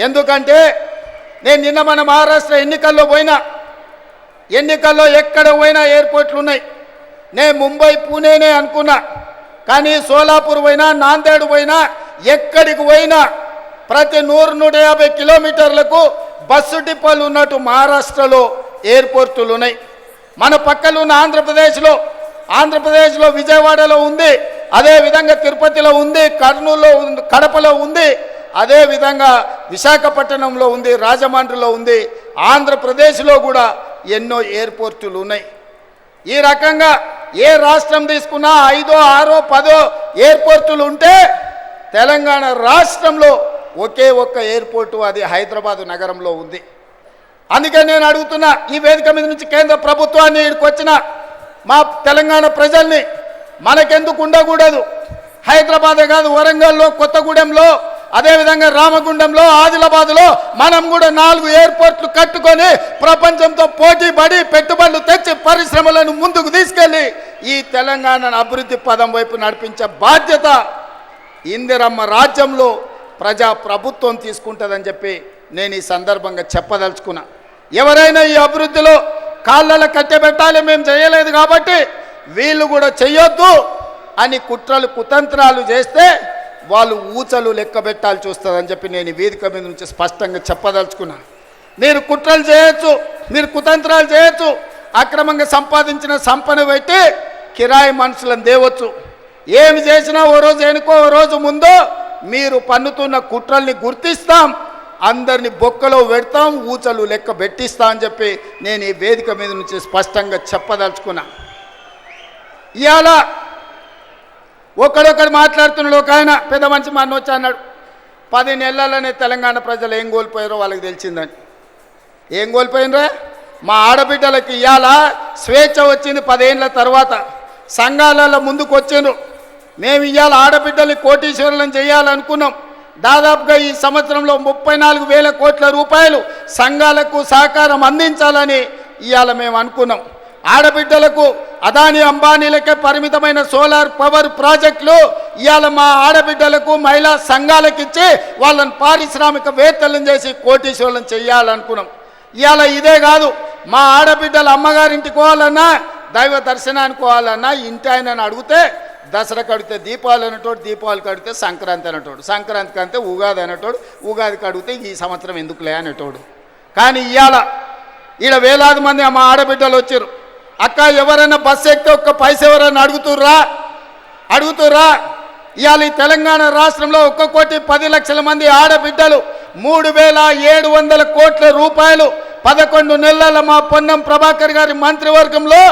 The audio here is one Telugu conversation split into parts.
ఎందుకంటే నేను నిన్న మన మహారాష్ట్ర ఎన్నికల్లో పోయినా, ఎన్నికల్లో ఎక్కడ పోయినా ఎయిర్పోర్ట్లు ఉన్నాయి. నేను ముంబై పూణేనే అనుకున్నా, కానీ సోలాపూర్ పోయినా, నాందేడ్ పోయినా, ఎక్కడికి పోయినా ప్రతి 100-150 కిలోమీటర్లకు బస్సు డిపోలు ఉన్నట్టు మహారాష్ట్రలో ఎయిర్పోర్టులు ఉన్నాయి. మన పక్కన ఉన్న ఆంధ్రప్రదేశ్లో విజయవాడలో ఉంది, అదేవిధంగా తిరుపతిలో ఉంది, కర్నూలులో ఉంది, కడపలో ఉంది, అదేవిధంగా విశాఖపట్నంలో ఉంది, రాజమండ్రిలో ఉంది, ఆంధ్రప్రదేశ్లో కూడా ఎన్నో ఎయిర్పోర్టులు ఉన్నాయి. ఈ రకంగా ఏ రాష్ట్రం తీసుకున్నా 5, 6, 10 ఎయిర్పోర్టులు ఉంటే తెలంగాణ రాష్ట్రంలో ఒకే ఒక్క ఎయిర్పోర్టు, అది హైదరాబాదు నగరంలో ఉంది. అందుకే నేను అడుగుతున్నా, ఈ వేదిక మీద నుంచి కేంద్ర ప్రభుత్వాన్ని, ఇక్కడికి వచ్చిన మా తెలంగాణ ప్రజల్ని, మనకెందుకు ఉండకూడదు? హైదరాబాదే కాదు, వరంగల్లో, కొత్తగూడెంలో, అదేవిధంగా రామగుండంలో, ఆదిలాబాద్లో మనం కూడా 4 ఎయిర్పోర్ట్లు కట్టుకొని ప్రపంచంతో పోటీ పడి పెట్టుబడులు తెచ్చి పరిశ్రమలను ముందుకు తీసుకెళ్ళి ఈ తెలంగాణను అభివృద్ధి పదం వైపు నడిపించే బాధ్యత ఇందిరమ్మ రాజ్యంలో ప్రజా ప్రభుత్వం తీసుకుంటుందని చెప్పి నేను ఈ సందర్భంగా చెప్పదలుచుకున్నా. ఎవరైనా ఈ అభివృద్ధిలో కాళ్ళలో కట్టెబెట్టాలి, మేము చేయలేదు కాబట్టి వీళ్ళు కూడా చెయ్యొద్దు అని కుట్రలు కుతంత్రాలు చేస్తే వాళ్ళు ఊచలు లెక్క పెట్టాల్సి వస్తుందని చెప్పి నేను ఈ వేదిక మీద నుంచి స్పష్టంగా చెప్పదలుచుకున్నా. మీరు కుట్రలు చేయొచ్చు, మీరు కుతంత్రాలు చేయొచ్చు, అక్రమంగా సంపాదించిన సంపద పెట్టి కిరాయి మనుషులను తేవచ్చు. ఏమి చేసినా ఓ రోజు వెనుకో ఓ రోజు ముందో మీరు పన్నుతున్న కుట్రల్ని గుర్తిస్తాం, అందరిని బొక్కలో పెడతాం, ఊచలు లెక్క పెట్టిస్తా అని చెప్పి నేను ఈ వేదిక మీద నుంచి స్పష్టంగా చెప్పదలుచుకున్నా. ఇవాళ ఒకడొకడు మాట్లాడుతున్నాడు. ఒక ఆయన పెద్ద మనిషి మా అన్నొచ్చి అన్నాడు, 10 నెలలనే తెలంగాణ ప్రజలు ఏం కోల్పోయారో వాళ్ళకి తెలిసిందని. ఏం కోల్పోయినరా? మా ఆడబిడ్డలకి ఇవాళ స్వేచ్ఛ వచ్చింది 10 ఏళ్ళ తర్వాత. సంఘాలలో ముందుకు వచ్చిండ్రు. మేము ఇవాళ ఆడబిడ్డల్ని కోటీశ్వరులను చేయాలనుకున్నాం. దాదాపుగా ఈ సంవత్సరంలో 34,000 కోట్ల రూపాయలు సంఘాలకు సహకారం అందించాలని ఇవాళ మేము అనుకున్నాం. ఆడబిడ్డలకు అదాని అంబానీలకే పరిమితమైన సోలార్ పవర్ ప్రాజెక్టులు ఇవాళ మా ఆడబిడ్డలకు మహిళా సంఘాలకు ఇచ్చి వాళ్ళని పారిశ్రామికవేత్తలను చేసి కోటీశ్వరులను చేయాలనుకున్నాం. ఇవాళ ఇదే కాదు, మా ఆడబిడ్డల అమ్మగారింటికి పోవాలన్నా, దైవ దర్శనానికి పోవాలన్నా ఇంటి ఆయనని అడిగితే దసరా కడితే దీపావళి అనేటోడు, దీపావళి కడితే సంక్రాంతి అనేటోడు, సంక్రాంతికి అంటే ఉగాది అనేటోడు, ఉగాదికి అడిగితే ఈ సంవత్సరం ఎందుకులే అనేటోడు. కానీ ఇవాళ ఈడ వేలాది మంది మా ఆడబిడ్డలు వచ్చారు. అక్క ఎవరైనా బస్సు ఎక్కితే ఒక్క పైస ఎవరైనా అడుగుతుర్రా? ఇవాళ ఈ తెలంగాణ రాష్ట్రంలో 1,10,00,000 మంది ఆడబిడ్డలు 3,700 కోట్ల రూపాయలు 11 నెలల మా పొన్నం ప్రభాకర్ గారి మంత్రివర్గంలో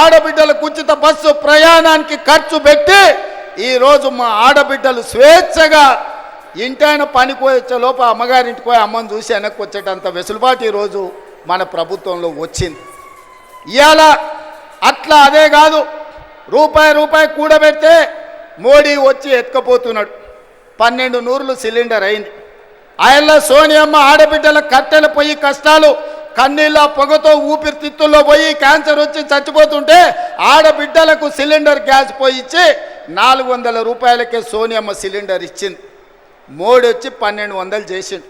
ఆడబిడ్డలకు ఉచిత బస్సు ప్రయాణానికి ఖర్చు పెట్టి ఈరోజు మా ఆడబిడ్డలు స్వేచ్ఛగా ఇంటైన పనికి వచ్చే లోప అమ్మగారింటికి పోయి అమ్మని చూసి వెనక్కి వచ్చేటంత వెసులుబాటు ఈరోజు మన ప్రభుత్వంలో వచ్చింది. ఇవాళ అట్లా అదే కాదు, రూపాయి కూడబెడితే మోడీ వచ్చి ఎత్తుకపోతున్నాడు. 12 నూరులు సిలిండర్ అయింది. ఆయనలో సోనియమ్మ ఆడబిడ్డల కట్టెల పొయ్యి కష్టాలు, కన్నీళ్ళ పొగతో ఊపిరితిత్తుల్లో పోయి క్యాన్సర్ వచ్చి చచ్చిపోతుంటే ఆడబిడ్డలకు సిలిండర్ గ్యాస్ పోయి ఇచ్చి 400 రూపాయలకే సోనియమ్మ సిలిండర్ ఇచ్చింది. మోడీ వచ్చి 1200 చేసిండు.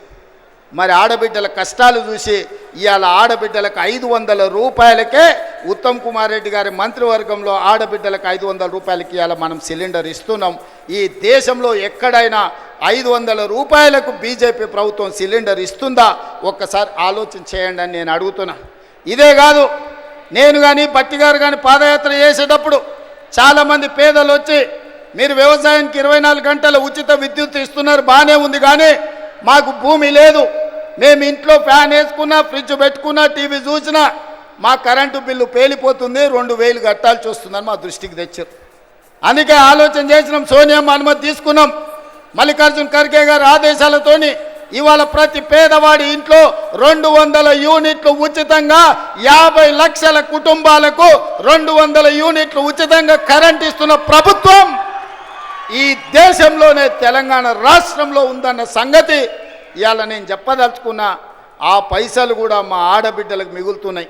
మరి ఆడబిడ్డల కష్టాలు చూసి ఇవాళ ఆడబిడ్డలకు 500 రూపాయలకే ఉత్తమ్ కుమార్ రెడ్డి గారి మంత్రివర్గంలో ఆడబిడ్డలకు 500 రూపాయలకి ఇవాళ మనం సిలిండర్ ఇస్తున్నాం. ఈ దేశంలో ఎక్కడైనా 500 రూపాయలకు బీజేపీ ప్రభుత్వం సిలిండర్ ఇస్తుందా? ఒక్కసారి ఆలోచన చేయండి అని నేను అడుగుతున్నా. ఇదే కాదు, నేను కానీ బట్టి గారు కానీ పాదయాత్ర చేసేటప్పుడు చాలామంది పేదలు వచ్చి మీరు వ్యవసాయానికి 24 గంటల ఉచిత విద్యుత్ ఇస్తున్నారు, బాగానే ఉంది, కానీ మాకు భూమి లేదు, మేము ఇంట్లో ఫ్యాన్ వేసుకున్నా, ఫ్రిడ్జ్ పెట్టుకున్నా, టీవీ చూసినా మా కరెంటు బిల్లు పేలిపోతుంది, 2,000 కట్టాల్సి వస్తుందని మా దృష్టికి తెచ్చారు. అందుకే ఆలోచన చేసినాం, సోనియమ్మ అనుమతి తీసుకున్నాం. మల్లికార్జున్ ఖర్గే గారి ఆదేశాలతోని ఇవాళ ప్రతి పేదవాడి ఇంట్లో 200 యూనిట్లు ఉచితంగా, 50 లక్షల కుటుంబాలకు 200 యూనిట్లు ఉచితంగా కరెంట్ ఇస్తున్న ప్రభుత్వం ఈ దేశంలోనే తెలంగాణ రాష్ట్రంలో ఉందన్న సంగతి ఇవాళ నేను చెప్పదలుచుకున్నా. ఆ పైసలు కూడా మా ఆడబిడ్డలకు మిగులుతున్నాయి.